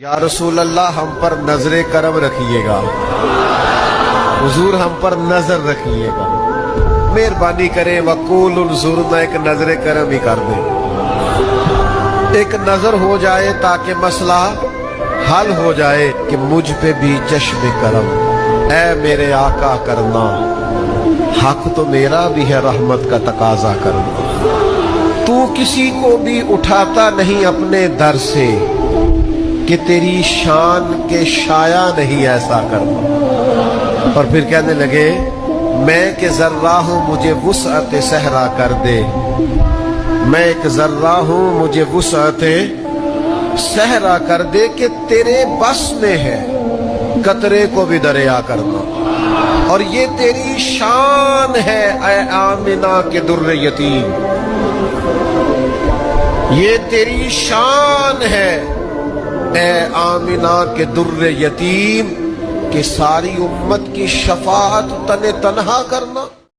یا رسول اللہ ہم پر نظر کرم رکھیے گا، حضور ہم پر نظر رکھیے گا، مہربانی کریں وقول انظرنا، ایک نظر کرم ہی کر دیں، ایک نظر ہو جائے تاکہ مسئلہ حل ہو جائے کہ مجھ پہ بھی چشم کرم اے میرے آقا کرنا، حق تو میرا بھی ہے رحمت کا تقاضا کرنا، تو کسی کو بھی اٹھاتا نہیں اپنے در سے کہ تیری شان کے شایع نہیں ایسا کرنا۔ اور پھر کہنے لگے میں کہ ذرہ ہوں مجھے وسعت صحرا کر دے، میں ایک ذرہ ہوں مجھے وسعت صحرا کر دے کہ تیرے بس میں ہے قطرے کو بھی دریا کرنا، اور یہ تیری شان ہے اے آمنہ کے در یتیم، یہ تیری شان ہے اے آمنہ کے در یتیم کہ ساری امت کی شفاعت تنہا کرنا۔